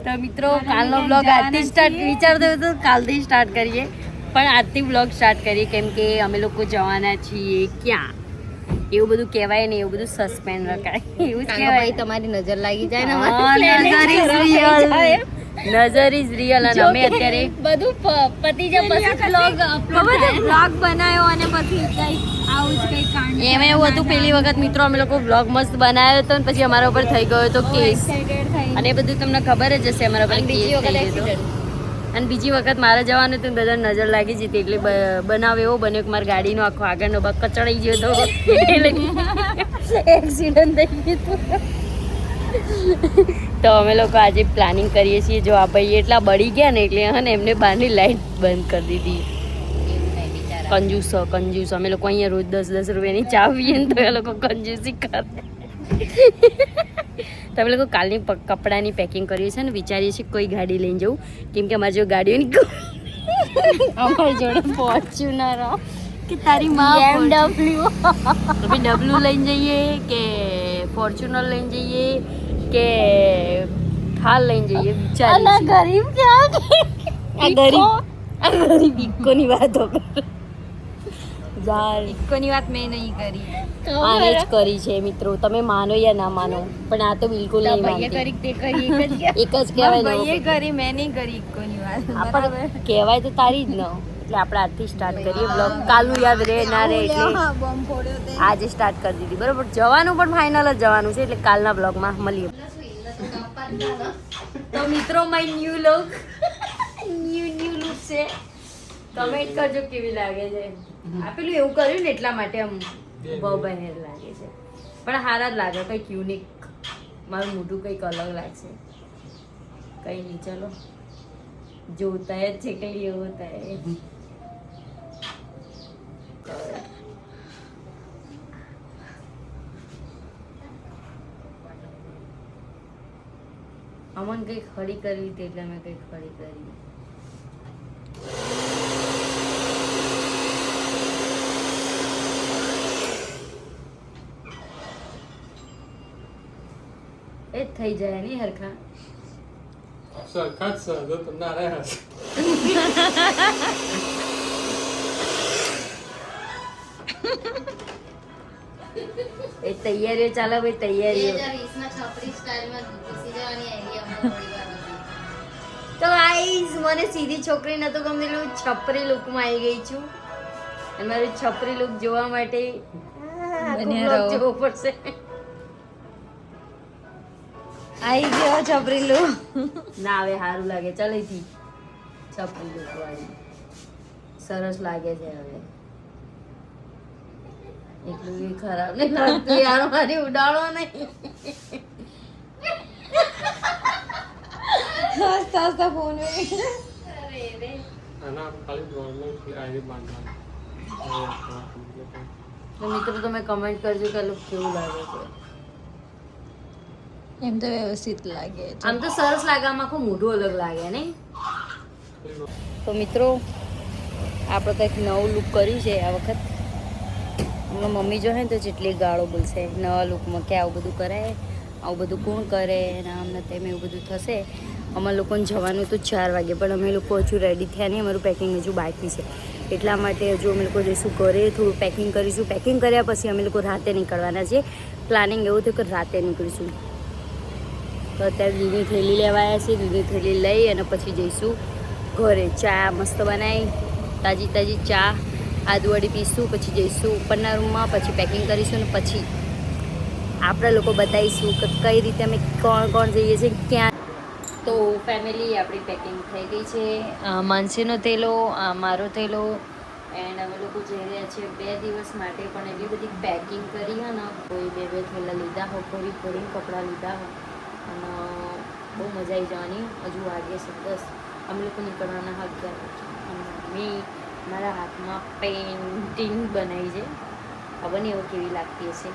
તો મિત્રો કાલનો બ્લોગ આજથી સ્ટાર્ટ વિચારતો હતો કાલથી સ્ટાર્ટ કરીએ, પણ આજથી બ્લોગ સ્ટાર્ટ કરીએ કેમ કે અમે લોકો જવાના છીએ ક્યાં એવું બધું કહેવાય ને, એવું બધું સસ્પેન્સ રખાય એવું જ કહેવાય. તમારી નજર લાગી જાય ને નજર ઇઝ રિયલ. અને અમે અત્યારે બધું પતી જાય પછી બ્લોગ બનાવ્યો અને પછી આવું જ કઈ કાંડ એમાં એવું હતું પેલી વખત મિત્રો અમે લોકો બ્લોગ મસ્ત બનાવ્યો હતો ને પછી અમારા ઉપર થઈ ગયો હતો કેસ, અને એ બધું તમને ખબર જ હશે અમારા પર કેસ થઈ ગયો હતો. અને બીજી વખત મારે જવાનું હતું બધા નજર લાગી જતી એટલે બનાવ એવો બન્યો કે મારી ગાડીનો આખો આગળનો ભાગ કચડાઈ ગયો હતો એટલે એક્સિડન્ટ થઈ ગયું હતું. તો અમે લોકો આજે પ્લાનિંગ કરીએ છીએ. જો આ ભાઈ એટલા બળી ગયા ને એટલે હા ને એમને બહારની લાઈટ બંધ કરી દીધી. કંજૂસ અમે લોકો અહીંયા રોજ 10-10 રૂપિયાની ચા પીએ ને તો એ લોકો કંજૂસી કરે. તમે લોકો કાલની કપડાની પેકિંગ કરીએ છીએ ને વિચારીએ છીએ કોઈ ગાડી લઈને જવું કેમ કે અમારી જો ગાડીઓની અમારી જોડે ફોર્ચ્યુનર કે તારી BMW ડબલ્યુ લઈને જઈએ કે ફોર્ચ્યુનર લઈને જઈએ કે થાર લઈને જઈએ વિચારીએ. ગરીબ ક્યાં આ ગરીબ ઇકોની વાતો કરે કોની વાત મેં નહીં કરી. આને જ કરી છે મિત્રો, તમે માનો યા ના માનો પણ આ તો બિલકુલ નહીં માનતી. કરી તે કરી એક જ કહેવાય ને ભાઈએ કરી મેં નહીં કરી કોની વાત. આપણે કહેવાય તો તારી જ ન એટલે આપણે આજથી સ્ટાર્ટ કરીએ બ્લોગ. કાલનું યાદ રહે ના રહે એટલે બોમ્બ ફોડ્યો તે આજે સ્ટાર્ટ કરી દીધી બરોબર. જવાનું પણ ફાઇનલ જ જવાનું છે એટલે કાલના બ્લોગમાં મળીએ. તો મિત્રો માય ન્યૂ લુક છે, કમેન્ટ કરજો કેવી લાગે છે. આ પેલું એવું કર્યું ને એટલા માટે આમ બહેર લાગે છે પણ હારા જ લાગે, કંઈક યુનિક. મારું મોઢું કંઈક અલગ લાગશે, કંઈ નહીં. ચલો જોતા જ છે કે લીએ હોતા હે. અમન કંઈક ખડી કરવી હતી એટલે અમે કંઈક ખડી કરી. એ જ થઈ જાય નહીં હરખા. એ તૈયારીઓ ચાલે ભાઈ, તૈયારીઓ. તો ગાઈઝ મને સીધી છોકરી નતો ગમતી એટલે હું છપરી લુકમાં આવી ગઈ છું. અને મારી છપરી લુક જોવા માટે જોવું પડશે. આઈ ગયો છપરી લો ના હવે સારું લાગે. ચાલ અહીંથી છપરી લુક વાળી સરસ લાગે છે. હવે એટલું એ ખરાબ નહીં લાગતું યાર, મારી ઉડાડો નહીં. હસતા હસતા ફોન તો મિત્રો તમે કમેન્ટ કરજો કે લુક કેવું લાગે છે. એમ તો વ્યવસ્થિત લાગે. આમ તો સરસ લાગે, આમ આખું મોઢું અલગ લાગે નહીં. તો મિત્રો આપણે કંઈક નવું લુક કર્યું છે આ વખત. મમ્મી જો હે ને તો જેટલી ગાળો બોલશે નવા લુકમાં કે આવું બધું કરાય, આવું બધું કોણ કરે ને આમ ને તેમ એવું બધું થશે. અમારા લોકોને જવાનું તો 4 વાગે પણ અમે લોકો હજુ રેડી થયા નહીં, અમારું પેકિંગ હજુ બાકી છે. એટલા માટે હજુ અમે લોકો જઈશું ઘરે, થોડું પેકિંગ કરીશું. પેકિંગ કર્યા પછી અમે લોકો રાતે નીકળવાના છે. પ્લાનિંગ એવું થયું કે રાતે નીકળીશું. તો અત્યારે દૂધની થેલી લેવાયા છે, દૂધની થેલી લઈ અને પછી જઈશું ઘરે. ચા મસ્ત બનાવી તાજી તાજી ચા આદુવાળી પીશું, પછી જઈશું ઉપરના રૂમમાં, પછી પેકિંગ કરીશું ને પછી આપણે લોકો બતાવીશું કે કઈ રીતે અમે કોણ કોણ જઈએ છીએ ક્યાં. તો ફેમિલી આપણી પેકિંગ થઈ ગઈ છે. માનસીનો થેલો, મારો થેલો, એન્ડ અમે લોકો જઈ રહ્યા છીએ 2 દિવસ માટે. પણ એટલી બધી પેકિંગ કરી હે ને, કોઈ 2 થેલા લીધા હો, ભરીને કપડાં લીધા હો અને બહુ મજા આવી જવાની. હજુ વાગે છે 10, અમે લોકો નીકળવાના 11 વાગે. અને મેં મારા હાથમાં પેઇન્ટિંગ બનાવી છે, ખબર નહીં હવે કેવી લાગતી હશે.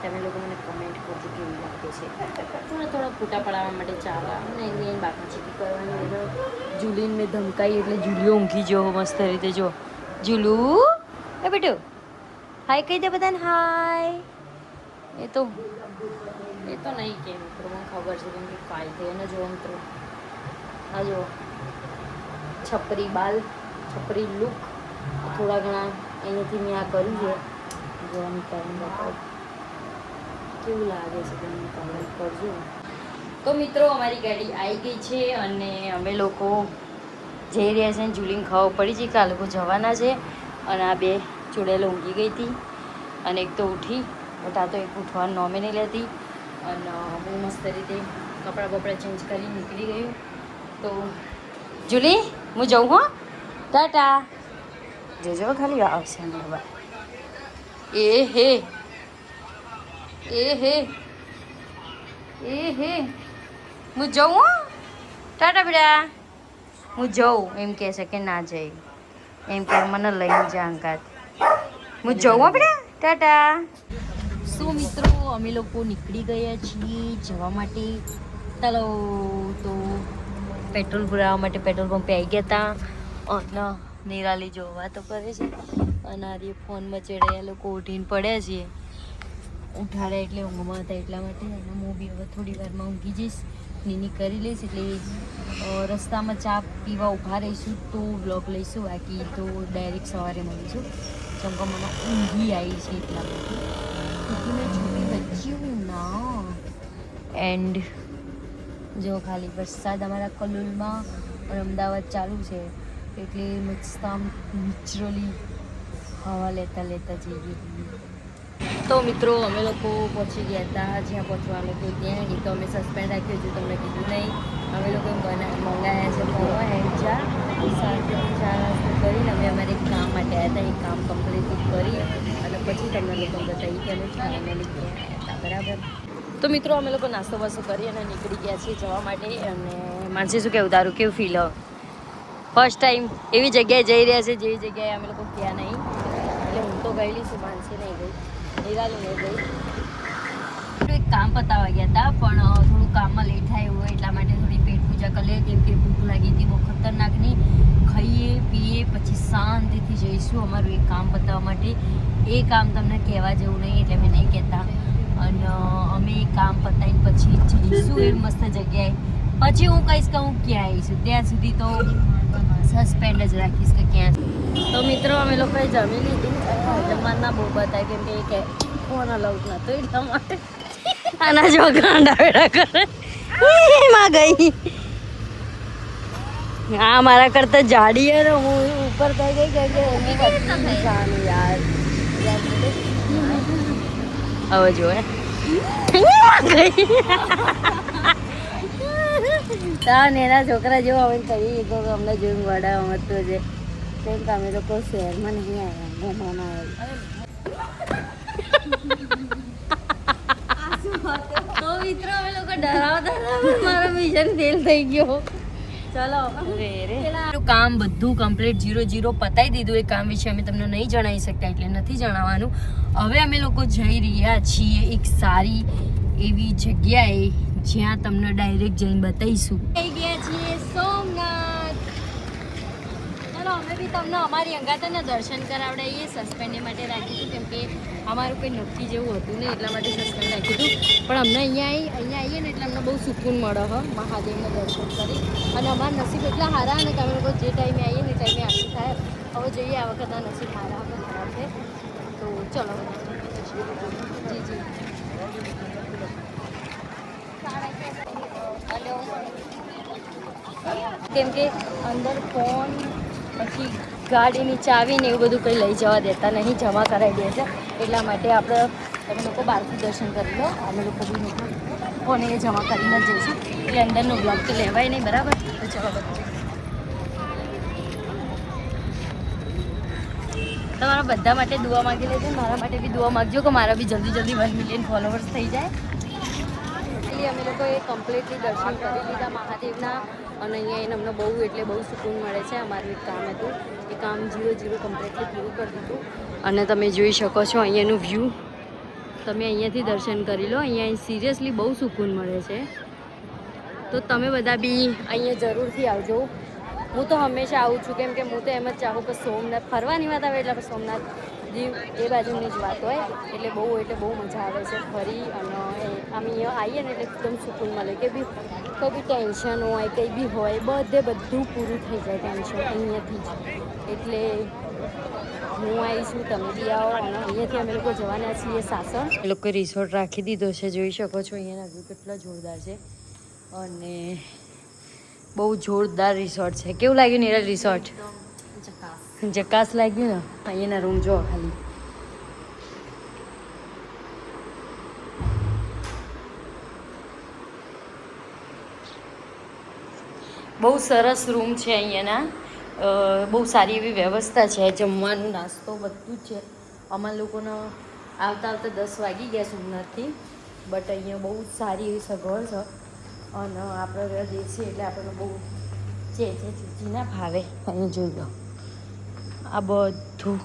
તમે લોકો મને કમેન્ટ કરજો કેવી લાગે છે. થોડા ફૂટા પડાવવા માટે ચાલા અને એની બાકી ચીકી કરવાની. એટલે જુલીને મેં ધમકાઈ એટલે જુલીઓ ઊંઘી જો મસ્ત રીતે. જો જુલુ એ બેટો હાય કહી દે બધાને હાય. એ તો એ તો નહીં કે મિત્રો મને ખબર છે કેમ કે કાલથી એને જો મિત્રો આ જો છપરી બાલ છપરી લુક થોડા ઘણા અહીંયાથી મેં આ કર્યું છે જોવાની કારણ બતાવું કેવું લાગે છે તમે કમેન્ટ કરજો. તો મિત્રો અમારી ગાડી આવી ગઈ છે અને અમે લોકો જઈ રહ્યા છે. જુલીને ખાવા પડી છે કે આ લોકો જવાના છે અને આ બે ચૂડેલો ઊંઘી ગઈ હતી અને એક તો ઉઠી બટ આ તો એક ઉઠવાનું નોમે નહીં લેતી અને બહુ મસ્ત રીતે કપડાં બપડા ચેન્જ કરી નીકળી ગયું. તો જુલી હું જાઉં હો ટાટા જોજો ખાલી આવશે અમારા એ હે હું જાઉં હો ટાટા બેટા હું જાઉં એમ કહે છે કે ના જઈ એમ કે મને લઈને જા અંકાત હું જાઉં હો બેટા ટાટા. શું મિત્રો અમે લોકો નીકળી ગયા છીએ જવા માટે. ચાલો તો પેટ્રોલ પુરાવા માટે પેટ્રોલ પંપે આવી ગયા હતા અને નિરાલી જો વાતો કરે છે અને આ ફોનમાં ચડ્યા લોકો ઉઠીને પડ્યા છીએ. ઉઠાડ્યા એટલે ઊંઘમાં હતા એટલા માટે અને હું બી હવે થોડી વારમાં ઊંઘી જઈશ નીની કરી લઈશ એટલે રસ્તામાં ચા પીવા ઊભા રહીશું તો બ્લોગ લઈશું બાકી તો ડાયરેક્ટ સવારે મળીશું જેમ કે મને ઊંઘી આવી છે એટલા માટે મેં છોટી બચ્યું ના. એન્ડ જો ખાલી વરસાદ અમારા કલોલમાં અને અમદાવાદ ચાલુ છે એટલે મસ્ત આમ નેચરલી હવા લેતા લેતા જઈએ. તો મિત્રો અમે લોકો પહોંચી ગયા હતા જ્યાં પહોંચવાનું હતું ત્યાં નહીં તો અમે સસ્પેન્ડ રાખ્યું હતું તમને કીધું નહીં. અમે લોકો મંગાવ્યા છે પૌવા એન્ડ ચા નાસ્તો કરીને અમે અમારે કામ માટે આવ્યા હતા. એ કામ કમ્પ્લીટ કરી અને પછી તમને લોકો બતાવી કે અમે ફાઇનલી ગયા હતા બરાબર. તો મિત્રો અમે લોકો નાસ્તો વાસ્તો કરી અને નીકળી ગયા છીએ જવા માટે. અને માનસી શું કહેવું તારું કેવું ફીલ હવે ફર્સ્ટ ટાઈમ એવી જગ્યાએ જઈ રહ્યા છે જેવી જગ્યાએ અમે લોકો ગયા નહીં એટલે હું તો ગયેલી છું માનસી નહીં ગઈ નિરાલી નહીં ગઈ. એક કામ પતાવવા ગયા હતા પણ થોડું કામમાં લેટ થાય એવું એટલા માટે થોડી પેટ પૂજા કરી લે કેમ કે ભૂખ લાગી હતી બહુ ખતરનાકની. ખાઈએ પીએ પછી શાંતિથી જઈશું અમારું એક કામ પતાવવા માટે. એ કામ તમને કહેવા જેવું નહીં એટલે મેં નહીં કહેતા અને અમે કામ પતાવીને પછી જઈશું એ મસ્ત જગ્યાએ પછી હું કહીશ કે હું ક્યાં આવીશું ત્યાં સુધી તો સસ્પેન્ડ જ રાખીશ કે ક્યાં. તો મિત્રો અમે લોકોએ જમી લીધી જમવાના બહુ બતાવ્યા કેમ કે ફોન અલાઉડ નહોતો એટલા માટે આના જો ગાંડા વેડા કરે એમાં ગઈ. હા મારા કરતા જાડી હે ને હું ઉપર થઈ ગઈ કેમ કે એની પત્ની યાર હવે જો હે એના છોકરા જેવો અમે કહીએ તો અમને જોઈને વડા સમજતો છે કેમ કે અમે લોકો શહેરમાં નહીં આવ્યા ગામડામાં આવ્યા. તો મિત્રો અમે લોકો ડરાવતા મારો મિશન ફેલ થઈ ગયો. ચલો કામ બધું કમ્પ્લીટ 0-0 પતાવી દીધું. એ કામ વિશે અમે તમને નહીં જણાવી શકતા એટલે નથી જણાવવાનું. હવે અમે લોકો જઈ રહ્યા છીએ એક સારી એવી જગ્યાએ જ્યાં તમને ડાયરેક્ટ જઈને બતાવીશું. થઈ ગયા છીએ સોમનાથ. ચાલો અમે બી તમને અમારી અંગાતને દર્શન કરાવડાવીએ. સસ્પેન્ડ માટે રાખ્યું કેમ કે અમારું કંઈ નક્કી જેવું હતું નહીં એટલા માટે સસ્પેન્ડ રાખ્યું હતું પણ અમને અહીંયા આવીએ ને એટલે અમને બહુ સુકૂન મળે હ મહાદેવના દર્શન કરી. અને અમારા નસીબ એટલા સારા ને કે અમે લોકો જે ટાઈમે આવીએ ને એ ટાઈમે આખી થાય. હવે જોઈએ આ વખત આ નસીબ સારા આપણે ખરાબ છે તો ચલો જી જી. કેમ કે અંદર ફોન પછી ગાડીની ચાવી ને એવું બધું કંઈ લઈ જવા દેતા નહીં જમા કરાવી દે છે એટલા માટે આપણે તમે લોકો બહારથી દર્શન કરી લો. અમે લોકો બી લોકો ફોન એ જમા કરીને જઈશું એટલે અંદરનો બ્લોગ તો લેવાય નહીં બરાબર. તો ચલો બધું તમારા બધા માટે દુઆ માગી લેજો મારા માટે બી દુઆ માગજો કે મારા બી જલ્દી 1 મિલિયન ફોલોવર્સ થઈ જાય. એટલે અમે લોકોએ કમ્પ્લીટલી દર્શન કરી લીધા મહાદેવના અને અહીંયા એને અમને બહુ એટલે બહુ સુકૂન મળે છે. અમારું એક કામ હતું એ કામ 0-0 કમ્પ્લીટલી પૂરું કરી દીધું અને તમે જોઈ શકો છો અહીંયાનું વ્યૂ. તમે અહીંયાથી દર્શન કરી લો. અહીંયા સિરિયસલી બહુ સુકૂન મળે છે. તો તમે બધા બી અહીંયા જરૂરથી આવજો. હું તો હંમેશા આવું છું કેમ કે હું તો એમ જ ચાહું કે સોમનાથ ફરવાની વાત આવે એટલે સોમનાથ દીવ એ બાજુની જ વાત હોય એટલે બહુ મજા આવે છે ફરી. અને આમ અહીંયા આવીએ ને એટલે એકદમ સુકૂન મળે કે બી કોઈ બી ટેન્શન હોય કંઈ બી હોય બધું પૂરું થઈ જાય ટેન્શન અહીંયાથી જ. એટલે હું આવીશું, તમે બી આવો. અને અહીંયાથી અમે લોકો જવાના છીએ સાસણ. એ લોકો રિસોર્ટ રાખી દીધો છે, જોઈ શકો છો. અહીંયાના વ્યૂ કેટલા જોરદાર છે અને બહુ જોરદાર રિસોર્ટ છે. કેવું લાગ્યું નીરજ રિસોર્ટ? જકાસ લાગ્યું ને. અહીંયાના રૂમ જો ખાલી બહુ સરસ રૂમ છે અહીંયાના. બહુ સારી એવી વ્યવસ્થા છે, જમવાનું નાસ્તો બધું જ છે. અમારા લોકોને આવતા 10 વાગી ગયા સોમનાથથી, બટ અહીંયા બહુ સારી એવી સગવડ છે. અને આપણે દેશ છે એટલે આપણને બહુ ચીચી ના ભાવે. અહીંયા જોઈ લો, આ બધું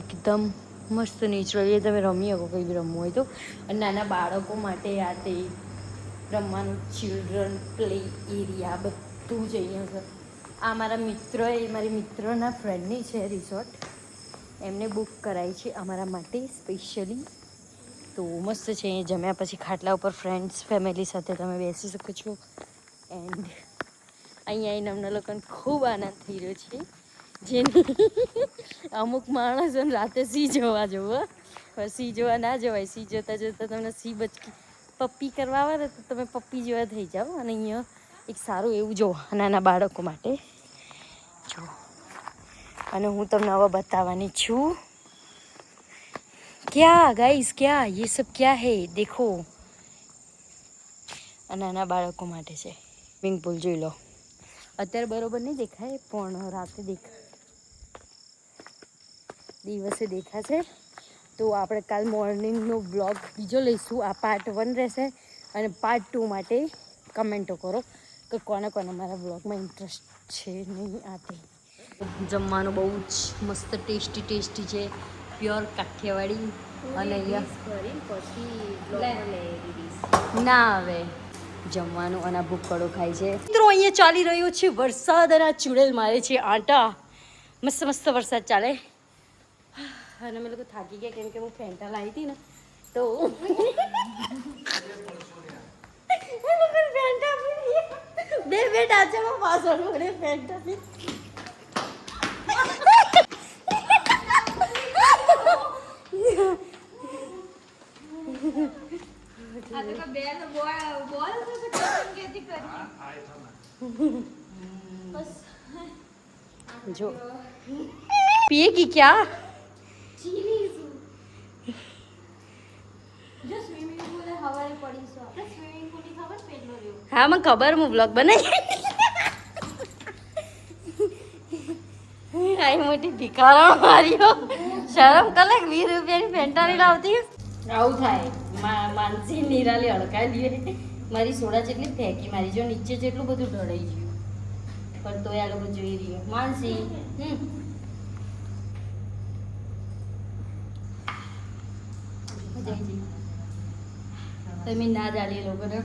એકદમ મસ્ત નેચરલ. એ તમે રમી શકો, કંઈ બી રમવું હોય તો. અને નાના બાળકો માટે આ તે રમવાનું ચિલ્ડ્રન પ્લે એરિયા બધું જ અહીંયા છે. આ મારા મારી મિત્રના ફ્રેન્ડની છે રિસોર્ટ. એમને બુક કરાવી છે અમારા માટે સ્પેશિયલી. તો મસ્ત છે. અહીંયા જમ્યા પછી ખાટલા ઉપર ફ્રેન્ડ્સ ફેમિલી સાથે તમે બેસી શકો છો. એન્ડ અહીંયા આવીને અમને લોકોને ખૂબ આનંદ થઈ રહ્યો છે. જેની અમુક માણસોને રાતે સિંહ જોવા જવું, પણ સિંહ જોવા ના જવાય. સિંહ જોતાં તમને સિંહ બચકી પપ્પી કરવા આવે ને તો તમે પપ્પી જેવા થઈ જાઓ. અને અહીંયા એક સારું એવું જો નાના બાળકો માટે જો. અને હું તમને હવે બતાવવાની છું. ક્યાં ગાઈસ, ક્યાં ये सब क्या है देखो. આ નાના બાળકો માટે છે સ્વિમિંગ પુલ. જોઈ લો. અત્યારે બરોબર નહીં દેખાય, પણ રાતે દિવસે દેખાશે. તો આપણે કાલ મોર્નિંગનો બ્લોગ બીજો લઈશું. આ પાર્ટ 1 રહેશે. અને પાર્ટ 2 માટે કમેન્ટો કરો કે કોને મારા બ્લોગમાં ઇન્ટરેસ્ટ છે નહીં. આ તે જમવાનું બહુ જ મસ્ત ટેસ્ટી છે, પ્યોર કાઠિયાવાડી. અને અહીંયા ના આવે જમવાનું. અને ભૂખડો ખાય છે. મિત્રો અહીંયા ચાલી રહ્યો છે વરસાદ અને ચૂડેલ મારે છે આંટા. મસ્ત વરસાદ ચાલે. અને અમે લોકો થાકી ગયા કેમ કે હું ફેન્ટા લાવી હતી ને, તો બે ડાચામાં પાછળ મને ફેન્ટા પી. જો पिएगी क्या? હા મને ખબર, હું બ્લોગ બનાવી. આઈ મોટી ભિખારણ મારીઓ. શરમ કલે 20 રૂપિયાની ફેન્ટાની લાવતી. આવું થાય. માનસી નિરાલી અડકાઈ લે. મારી સોડા જેટલી ફેંકી મારી. જો નીચે જેટલું બધું ઢળાઈ ગયું, પણ તો આ લોકો જોઈ રહ્યો. માનસી તમે ના જાણી લોકોને